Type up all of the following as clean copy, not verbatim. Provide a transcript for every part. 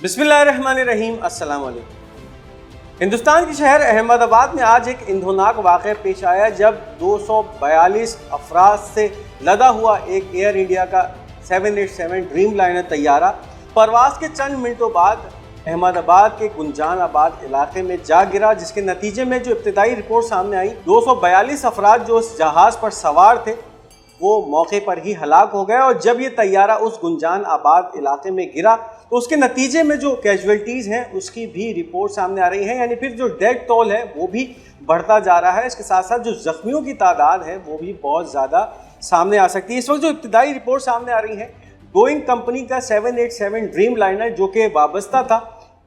बिस्मिल्लाहिर्रहमानिर्रहीम, अस्सलाम वालेकुम। हिंदुस्तान के शहर अहमदाबाद में आज एक इंदोनाक वाक़या पेश आया जब 242 अफराद से लदा हुआ एक एयर इंडिया का 787 ड्रीम लाइनर तैयारा परवास के चंद मिनटों बाद अहमदाबाद के गुंजान आबाद इलाके में जा गिरा, जिसके नतीजे में जो इब्तिदाई रिपोर्ट सामने आई 242 अफराद जो उस जहाज़ पर सवार थे वो मौके पर ही हलाक हो गए। और जब ये तैयारा उस गुंजान आबाद इलाके में गिरा तो उसके नतीजे में जो कैजुअल्टीज़ हैं उसकी भी रिपोर्ट सामने आ रही है, यानी फिर जो डेथ टोल है वो भी बढ़ता जा रहा है। इसके साथ साथ जो ज़ख्मियों की तादाद है वो भी बहुत ज़्यादा सामने आ सकती है। इस वक्त जो इब्तिदाई रिपोर्ट सामने आ रही है, बोइंग कंपनी का 787 ड्रीम लाइनर जो कि वाबस्ता था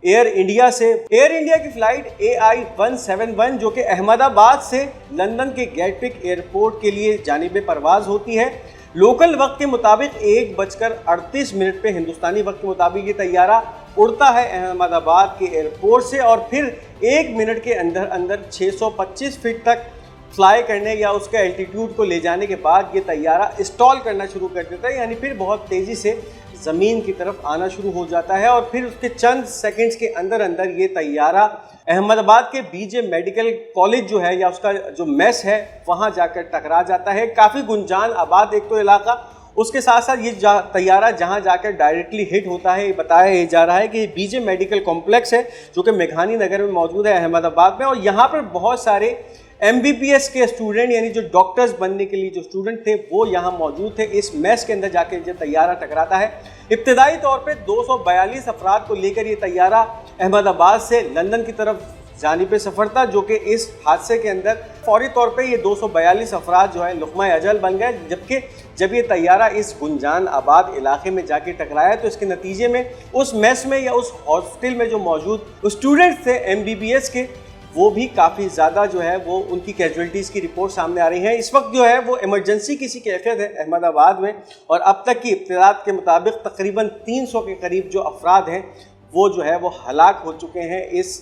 एयर इंडिया से, एयर इंडिया की फ़्लाइट AI-171 जो कि अहमदाबाद से लंदन के गेटविक एयरपोर्ट के लिए जानिब परवाज़ होती है। लोकल वक्त के मुताबिक 1:38 पे हिंदुस्तानी वक्त के मुताबिक ये तैयारा उड़ता है अहमदाबाद के एयरपोर्ट से और फिर 1 मिनट के अंदर अंदर 625 फीट तक फ्लाई करने या उसके एल्टीट्यूड को ले जाने के बाद ये तैयारा स्टॉल करना शुरू कर देता है, यानी फिर बहुत तेज़ी से ज़मीन की तरफ आना शुरू हो जाता है और फिर उसके चंद सेकंड्स के अंदर अंदर ये तैयारा अहमदाबाद के BJ मेडिकल कॉलेज जो है या उसका जो मेस है वहाँ जाकर टकरा जाता है। काफ़ी गुंजान आबाद एक तो इलाका, उसके साथ साथ ये तैयारा जहाँ जाकर डायरेक्टली हिट होता है, बताया जा रहा है कि BJ मेडिकल कॉम्प्लेक्स है जो कि मेघानी नगर में मौजूद है अहमदाबाद में, और यहाँ पर बहुत सारे MBBS के स्टूडेंट यानी जो डॉक्टर्स बनने के लिए जो स्टूडेंट थे वो यहाँ मौजूद थे। इस मैस के अंदर जाकर जब तैयारा टकराता है, इब्तिदाई तौर पे 242 अफराद को लेकर ये तैयारा अहमदाबाद से लंदन की तरफ जानिब सफ़र था, जो कि इस हादसे के अंदर फौरी तौर पे ये 242 अफराद जो है लुक़मा अजल बन गए। जबकि जब ये तैयारा इस गुंजान आबाद इलाके में जाके टकराया तो इसके नतीजे में उस मेस में या उस हॉस्टल में जो मौजूद स्टूडेंट्स थे MBBS के वो भी काफ़ी ज़्यादा जो है वो उनकी कैजुअल्टीज़ की रिपोर्ट सामने आ रही है। इस वक्त जो है वो इमरजेंसी किसी कैफियत है अहमदाबाद में, और अब तक की इत्तलात के मुताबिक तकरीबन 300 के करीब जो अफराद हैं वो जो है वो हलाक हो चुके हैं इस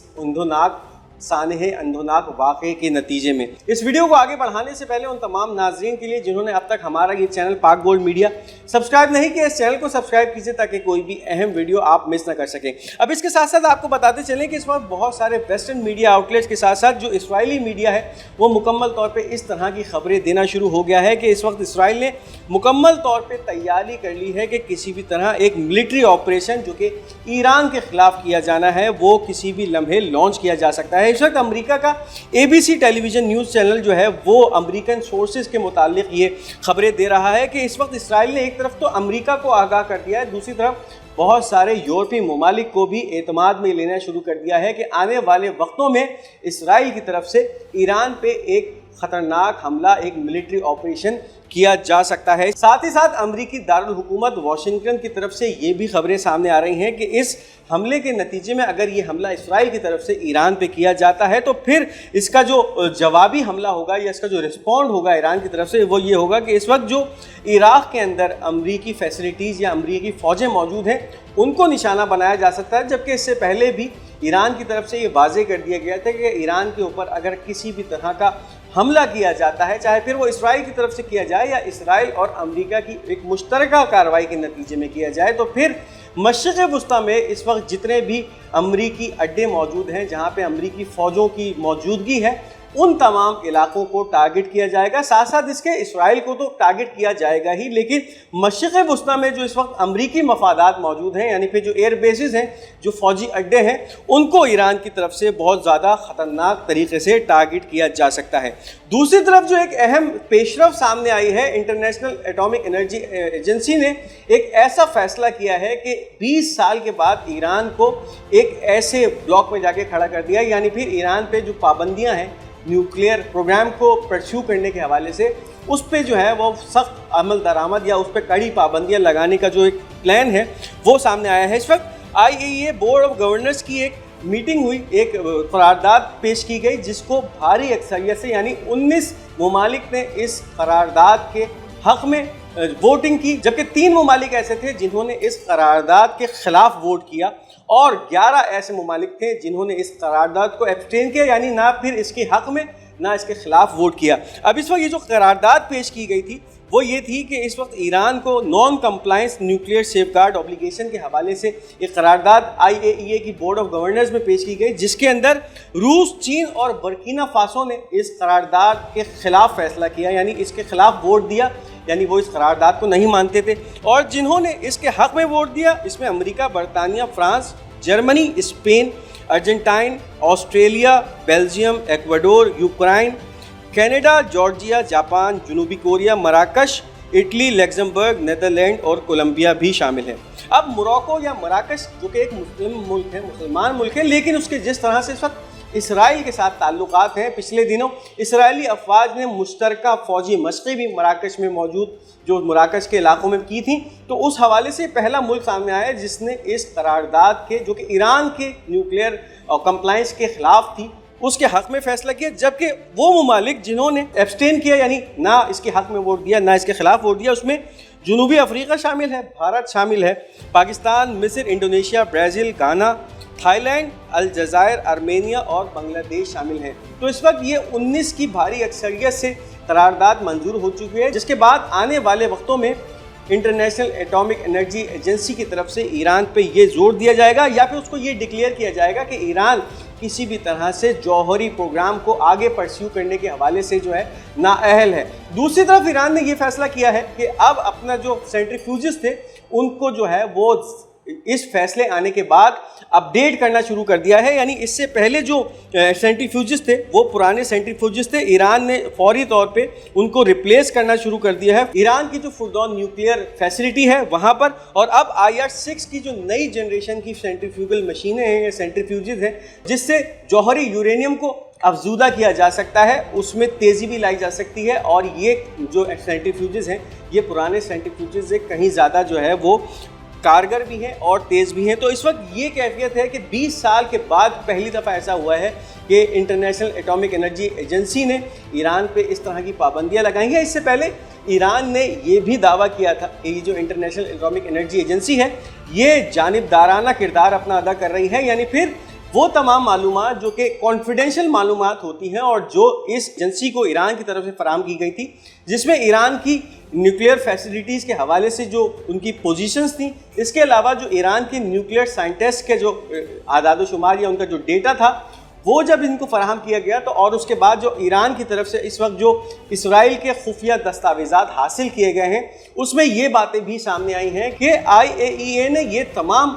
सानहे अंधोनाक वाक़े के नतीजे में। इस वीडियो को आगे बढ़ाने से पहले उन तमाम नाज़रीन के लिए जिन्होंने अब तक हमारा ये चैनल पाक गोल्ड मीडिया सब्सक्राइब नहीं किया, इस चैनल को सब्सक्राइब कीजिए ताकि कोई भी अहम वीडियो आप मिस ना कर सकें। अब इसके साथ साथ आपको बताते चलें कि इस वक्त बहुत सारे वेस्टर्न मीडिया आउटलेट्स के साथ साथ जो इसराइली मीडिया है वो मुकम्मल तौर पर इस तरह की खबरें देना शुरू हो गया है कि इस वक्त इसराइल ने मुकम्मल तौर पर तैयारी कर ली है कि किसी भी तरह एक मिलिट्री ऑपरेशन जो कि ईरान के ख़िलाफ़ किया जाना है वो किसी भी लम्हे लॉन्च किया जा सकता है। इस वक्त अमेरिका का ABC टेलीविज़न न्यूज़ चैनल जो है वो अमेरिकन सोर्सेज के मुतालिक ये खबरें दे रहा है कि इस वक्त इसराइल ने एक तरफ तो अमेरिका को आगाह कर दिया है, दूसरी तरफ बहुत सारे यूरोपीय ममालिक को भी एतमाद में लेना शुरू कर दिया है कि आने वाले वक्तों में इसराइल की तरफ से ईरान पे एक ख़तरनाक हमला, एक मिलिट्री ऑपरेशन किया जा सकता है। साथ ही साथ अमेरिकी दारुल हुकूमत वाशिंगटन की तरफ से ये भी खबरें सामने आ रही हैं कि इस हमले के नतीजे में अगर ये हमला इसराइल की तरफ से ईरान पे किया जाता है तो फिर इसका जो जवाबी हमला होगा या इसका जो रिस्पॉन्ड होगा ईरान की तरफ से वो ये होगा कि इस वक्त जो इराक़ के अंदर अमेरिकी फैसिलिटीज़ या अमेरिकी फ़ौजें मौजूद हैं उनको निशाना बनाया जा सकता है। जबकि इससे पहले भी ईरान की तरफ से ये वाज़े कर दिया गया था कि ईरान के ऊपर अगर किसी भी तरह का हमला किया जाता है, चाहे फिर वो इसराइल की तरफ से किया जाए या इसराइल और अमेरिका की एक मुश्तरका कार्रवाई के नतीजे में किया जाए, तो फिर मशरिक़ वस्ता में इस वक्त जितने भी अमेरिकी अड्डे मौजूद हैं जहाँ पे अमेरिकी फ़ौजों की मौजूदगी है उन तमाम इलाकों को टारगेट किया जाएगा। साथ साथ इसके इसराइल को तो टारगेट किया जाएगा ही, लेकिन मशरिक़ वस्ता में जो इस वक्त अमरीकी मफादात मौजूद हैं यानी फिर जो एयर बेसिस हैं, जो फ़ौजी अड्डे हैं, उनको ईरान की तरफ से बहुत ज़्यादा ख़तरनाक तरीके से टारगेट किया जा सकता है। दूसरी तरफ जो एक अहम पेशरफ सामने आई है, इंटरनेशनल एटॉमिक एनर्जी एजेंसी ने एक ऐसा फ़ैसला किया है कि 20 साल के बाद ईरान को एक ऐसे ब्लॉक में जाके खड़ा कर दिया, यानी फिर ईरान पे जो पाबंदियां हैं न्यूक्लियर प्रोग्राम को परस्यू करने के हवाले से उस पे जो है वो सख्त अमल दरामद या उस पे कड़ी पाबंदियां लगाने का जो एक प्लान है वो सामने आया है। इस वक्त IAEA बोर्ड ऑफ गवर्नर्स की एक मीटिंग हुई, एक करारदाद पेश की गई जिसको भारी अक्सरियत से यानी 19 ममालिक ने इस करारदाद के हक़ में वोटिंग की, जबकि 3 ममालिक ऐसे थे जिन्होंने इस करारदाद के ख़िलाफ़ वोट किया और 11 ऐसे ममालिक थे जिन्होंने इस करारदाद को एब्सटेन किया, यानी ना फिर इसके हक़ में ना इसके ख़िलाफ़ वोट किया। अब इस वक्त ये जो करारदाद पेश की गई थी وہ یہ تھی کہ اس وقت ایران کو non compliance nuclear safeguard obligation کے حوالے سے ایک قرارداد IAEA کی بورڈ آف گورنرز میں پیش کی گئی، جس کے اندر روس، چین اور برکینا فاسو نے اس قرارداد کے خلاف فیصلہ کیا، یعنی اس کے خلاف ووٹ دیا، یعنی وہ اس قرارداد کو نہیں مانتے تھے۔ اور جنہوں نے اس کے حق میں ووٹ دیا، اس میں امریکہ، برطانیہ، France, Germany, Spain, Argentine, Australia, Belgium, Ecuador, Ukraine, Canada, Georgia, Japan, جنوبی کوریا، مراکش، اٹلی، لگزمبرگ، نیدرلینڈ اور کولمبیا بھی شامل ہیں۔ اب موراکو یا مراکش جو کہ ایک مسلم ملک ہے، مسلمان ملک ہے، لیکن اس کے جس طرح سے اس وقت اسرائیل کے ساتھ تعلقات ہیں، پچھلے دنوں اسرائیلی افواج نے مشترکہ فوجی مشقیں بھی مراکش میں موجود جو مراکش کے علاقوں میں کی تھیں، تو اس حوالے سے پہلا ملک سامنے آیا جس نے اس قرارداد کے جو کہ ایران کے نیوکلیئر کمپلائنس کے خلاف تھی اس کے حق میں فیصلہ کیا، جبکہ وہ ممالک جنہوں نے ایبسٹین کیا، یعنی نہ اس کے حق میں ووٹ دیا نہ اس کے خلاف ووٹ دیا، اس میں جنوبی افریقہ شامل ہے، بھارت شامل ہے، پاکستان، مصر، انڈونیشیا، برازیل، گانا، تھائی لینڈ، الجزائر، آرمینیا اور بنگلہ دیش شامل ہیں۔ تو اس وقت یہ 19 کی بھاری اکثریت سے قرارداد منظور ہو چکی ہے، جس کے بعد آنے والے وقتوں میں انٹرنیشنل ایٹامک انرجی ایجنسی کی طرف سے ایران پہ یہ زور دیا جائے گا یا پھر اس کو یہ ڈکلیئر کیا جائے گا کہ ایران کسی بھی طرح سے جوہری پروگرام کو آگے پرسیو کرنے کے حوالے سے جو ہے نااہل ہے۔ دوسری طرف ایران نے یہ فیصلہ کیا ہے کہ اب اپنا جو سینٹریفیوجز تھے ان کو جو ہے وہ اس فیصلے آنے کے بعد اپڈیٹ کرنا شروع کر دیا ہے، یعنی اس سے پہلے جو سینٹریفیوجز تھے وہ پرانے سینٹریفیوجز تھے، ایران نے فوری طور پہ ان کو ریپلیس کرنا شروع کر دیا ہے ایران کی جو فردون نیوکلیئر فیسلٹی ہے وہاں پر، اور اب IR-6 کی جو نئی جنریشن کی سینٹریفیوگل مشینیں ہیں یا سینٹریفیوجز ہیں جس سے جوہری یورینیم کو افزودہ کیا جا سکتا ہے، اس میں تیزی بھی لائی جا سکتی ہے، اور یہ جو سینٹریفیوجز ہیں یہ پرانے سینٹریفیوجز سے کہیں زیادہ جو ہے وہ کارگر بھی ہیں اور تیز بھی ہیں۔ تو اس وقت یہ کیفیت ہے کہ 20 سال کے بعد پہلی دفعہ ایسا ہوا ہے کہ انٹرنیشنل ایٹامک انرجی ایجنسی نے ایران پہ اس طرح کی پابندیاں لگائی ہیں۔ اس سے پہلے ایران نے یہ بھی دعویٰ کیا تھا کہ یہ جو انٹرنیشنل ایٹامک انرجی ایجنسی ہے یہ جانبدارانہ کردار اپنا ادا کر رہی ہے، یعنی پھر وہ تمام معلومات جو کہ کانفیڈینشیل معلومات ہوتی ہیں اور جو اس ایجنسی کو ایران کی طرف سے فراہم کی گئی تھی، جس میں ایران کی نیوکلیئر فیسلٹیز کے حوالے سے جو ان کی پوزیشنز تھیں، اس کے علاوہ جو ایران کے نیوکلیئر سائنٹسٹ کے جو اعداد و شمار یا ان کا جو ڈیٹا تھا وہ جب ان کو فراہم کیا گیا تو اور اس کے بعد جو ایران کی طرف سے اس وقت جو اسرائیل کے خفیہ دستاویزات حاصل کیے گئے ہیں اس میں یہ باتیں بھی سامنے آئی ہیں کہ IAEA نے یہ تمام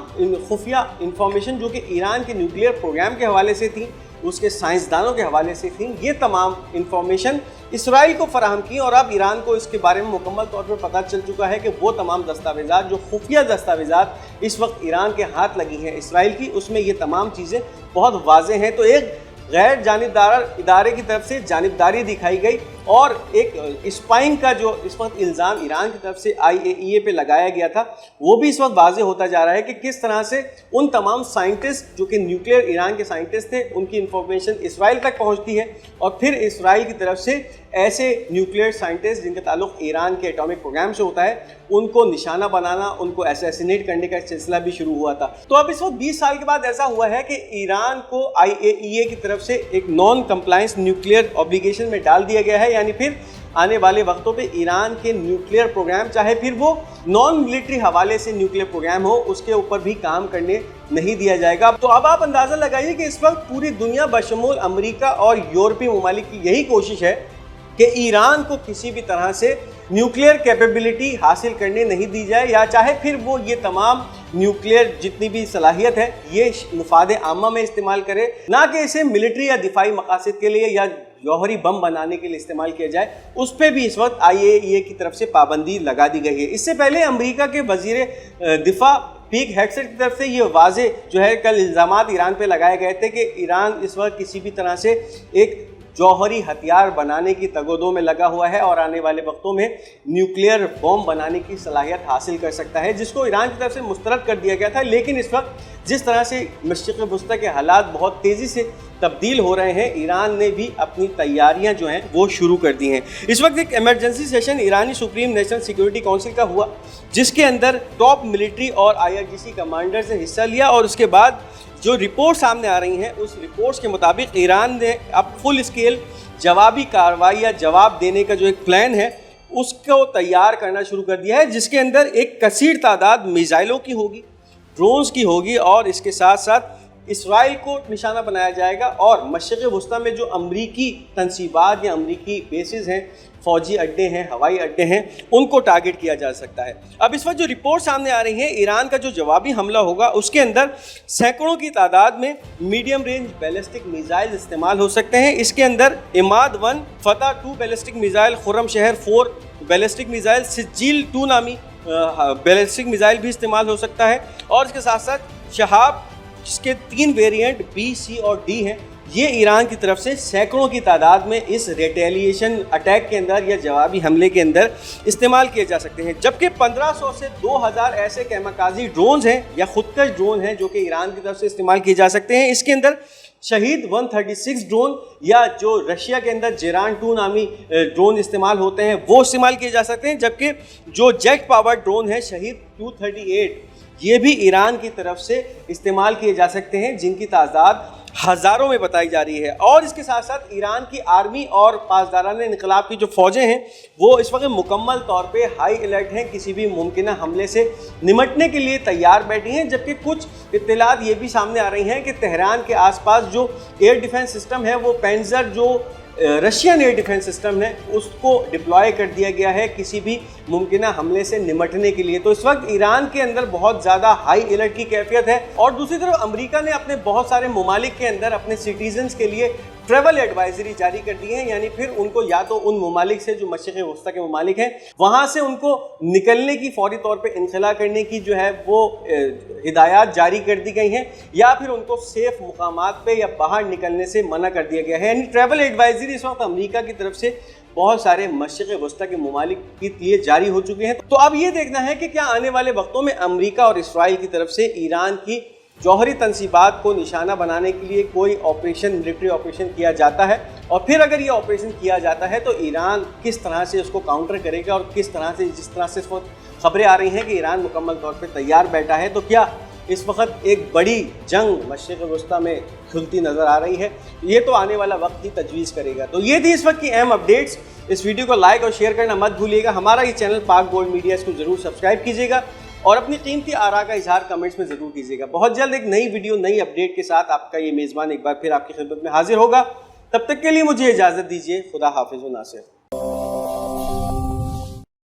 خفیہ انفارمیشن جو کہ ایران کے نیوکلیئر پروگرام کے حوالے سے تھی، اس کے سائنسدانوں کے حوالے سے تھیں، یہ تمام انفارمیشن اسرائیل کو فراہم کی، اور اب ایران کو اس کے بارے میں مکمل طور پر پتہ چل چکا ہے کہ وہ تمام دستاویزات جو خفیہ دستاویزات اس وقت ایران کے ہاتھ لگی ہیں اسرائیل کی، اس میں یہ تمام چیزیں بہت واضح ہیں۔ تو ایک غیر جانبدار ادارے کی طرف سے جانبداری دکھائی گئی اور ایک اسپائنگ کا جو اس وقت الزام ایران کی طرف سے IAEA پہ لگایا گیا تھا وہ بھی اس وقت واضح ہوتا جا رہا ہے کہ کس طرح سے ان تمام سائنٹسٹ جو کہ نیوکلیئر ایران کے سائنٹسٹ تھے ان کی انفارمیشن اسرائیل تک پہنچتی ہے، اور پھر اسرائیل کی طرف سے ایسے نیوکلیئر سائنٹسٹ جن کا تعلق ایران کے ایٹامک پروگرام سے ہوتا ہے ان کو نشانہ بنانا، ان کو اسیسینیٹ کرنے کا سلسلہ بھی شروع ہوا تھا۔ تو اب اس وقت 20 سال کے بعد ایسا ہوا ہے کہ ایران کو IAEA کی طرف سے ایک نان کمپلائنس نیوکلیئر اوبلیگیشن میں ڈال دیا گیا ہے، یعنی پھر آنے والے وقتوں پہ ایران کے نیوکلیئر پروگرام چاہے پھر وہ نان ملٹری حوالے سے نیوکلیئر پروگرام ہو اس کے اوپر بھی کام کرنے نہیں دیا جائے گا۔ تو اب آپ اندازہ لگائیے کہ اس وقت پوری دنیا بشمول امریکہ اور یورپی ممالک کی یہی کوشش ہے کہ ایران کو کسی بھی طرح سے نیوکلیئر کیپیبلٹی حاصل کرنے نہیں دی جائے، یا چاہے پھر وہ یہ تمام نیوکلیئر جتنی بھی صلاحیت ہے یہ مفاد عامہ میں استعمال کرے، نہ کہ اسے ملٹری یا دفاعی مقاصد کے لیے یا جوہری بم بنانے کے لیے استعمال کیا جائے، اس پہ بھی اس وقت IAEA کی طرف سے پابندی لگا دی گئی ہے۔ اس سے پہلے امریکہ کے وزیر دفاع پیٹ ہیگسیٹ کی طرف سے یہ واضح جو ہے کل الزامات ایران پہ لگائے گئے تھے کہ ایران اس وقت کسی بھی طرح سے ایک جوہری ہتھیار بنانے کی تگودوں میں لگا ہوا ہے اور آنے والے وقتوں میں نیوکلیئر بم بنانے کی صلاحیت حاصل کر سکتا ہے، جس کو ایران کی طرف سے مسترد کر دیا گیا تھا۔ لیکن اس وقت جس طرح سے مشرق وسطیٰ کے حالات بہت تیزی سے تبدیل ہو رہے ہیں، ایران نے بھی اپنی تیاریاں جو ہیں وہ شروع کر دی ہیں۔ اس وقت ایک ایمرجنسی سیشن ایرانی سپریم نیشنل سیکیورٹی کونسل کا ہوا جس کے اندر ٹاپ ملٹری اور IRGC کمانڈرز نے حصہ لیا، اور اس کے بعد جو رپورٹ سامنے آ رہی ہیں اس رپورٹس کے مطابق ایران نے اب فل اسکیل جوابی کارروائی یا جواب دینے کا جو ایک پلان ہے उसको तैयार करना शुरू कर दिया है, जिसके अंदर एक कसीर तादाद मिसाइलों की होगी, ड्रोन्स की होगी, और इसके साथ साथ इसराइल को निशाना बनाया जाएगा और मशरिक़ वस्ता में जो अमरीकी तनसीबात या अमरीकी बेसिस हैं, फ़ौजी अड्डे हैं, हवाई अड्डे हैं, उनको टारगेट किया जा सकता है। अब इस वक्त जो रिपोर्ट सामने आ रही हैं, ईरान का जो जवाबी हमला होगा उसके अंदर सैकड़ों की तादाद में मीडियम रेंज बैलिस्टिक मिसाइल इस्तेमाल हो सकते हैं। इसके अंदर इमाद-1, फतह-2 बैलिस्टिक मिसाइल, खुर्रमशहर-4 बैलिस्टिक मिसाइल, सिज्जील-2 नामी बैलिस्टिक मिसाइल भी इस्तेमाल हो सकता है, और इसके साथ साथ शहाब, जिसके 3 वेरिएंट B, C और D हैं, ये ईरान की तरफ से सैकड़ों की तादाद में इस रिटेलिएशन अटैक के अंदर या जवाबी हमले के अंदर इस्तेमाल किए जा सकते हैं। जबकि 1500 से 2000 ऐसे कैमकाजी ड्रोन्स हैं या खुदकश ड्रोन हैं जो कि ईरान की तरफ से इस्तेमाल किए जा सकते हैं। इसके अंदर शहीद 136 ड्रोन या जो रशिया के अंदर जेरान-2 नामी ड्रोन इस्तेमाल होते हैं वो इस्तेमाल किए जा सकते हैं। जबकि जो जेट पावर ड्रोन है शहीद 238, ये भी ईरान की तरफ से इस्तेमाल किए जा सकते हैं, जिनकी तादाद हज़ारों में बताई जा रही है। और इसके साथ साथ ईरान की आर्मी और पासदारान इनकलाब की जो फ़ौजें हैं वो इस वक्त मुकम्मल तौर पे हाई अलर्ट हैं, किसी भी मुमकिन हमले से निमटने के लिए तैयार बैठी हैं। जबकि कुछ इत्तलात ये भी सामने आ रही हैं कि तेहरान के आसपास जो एयर डिफेंस सिस्टम है वो पैंजर जो रशियन एयर डिफेंस सिस्टम है उसको डिप्लॉय कर दिया गया है किसी भी मुमकिन हमले से निमटने के लिए। तो इस वक्त ईरान के अंदर बहुत ज़्यादा हाई अलर्ट की कैफियत है। और दूसरी तरफ अमेरिका ने अपने बहुत सारे ममालिक के अंदर अपने सिटीजन्स के लिए ट्रैवल एडवाइजरी जारी कर दी है, यानी फिर उनको या तो उन ममालिक से जो मशरिक़ वस्ता के ममालिक हैं वहाँ से उनको निकलने की फौरी तौर पे इनखला करने की जो है वो हिदायत जारी कर दी गई हैं, या फिर उनको सेफ मुकामात पे या बाहर निकलने से मना कर दिया गया है। यानी ट्रैवल एडवाइजरी इस वक्त अमेरिका की तरफ से बहुत सारे मशरिक़ वस्ता के ममालिक के लिए जारी हो चुके हैं। तो अब ये देखना है कि क्या आने वाले वक्तों में अमेरिका और इसराइल की तरफ से ईरान की जौहरी तनसीबात को निशाना बनाने के लिए कोई ऑपरेशन, मिलिट्री ऑपरेशन किया जाता है, और फिर अगर ये ऑपरेशन किया जाता है तो ईरान किस तरह से उसको काउंटर करेगा, और किस तरह से, जिस तरह से इस वक्त खबरें आ रही हैं कि ईरान मुकम्मल तौर पे तैयार बैठा है, तो क्या इस वक्त एक बड़ी जंग मशरिक़ वस्ता में खुलती नज़र आ रही है, ये तो आने वाला वक्त ही तजवीज़ करेगा। तो ये थी इस वक्त की अहम अपडेट्स। इस वीडियो को लाइक और शेयर करना मत भूलिएगा। हमारा ये चैनल पाक गोल्ड मीडिया, इसको ज़रूर सब्सक्राइब कीजिएगा और अपनी कीमती आरा का इजहार कमेंट्स में ज़रूर कीजिएगा। बहुत जल्द एक नई वीडियो, नई अपडेट के साथ आपका ये मेज़बान एक बार फिर आपकी खिदमत में हाजिर होगा। तब तक के लिए मुझे इजाज़त दीजिए। खुदा हाफिज़ व नासिर।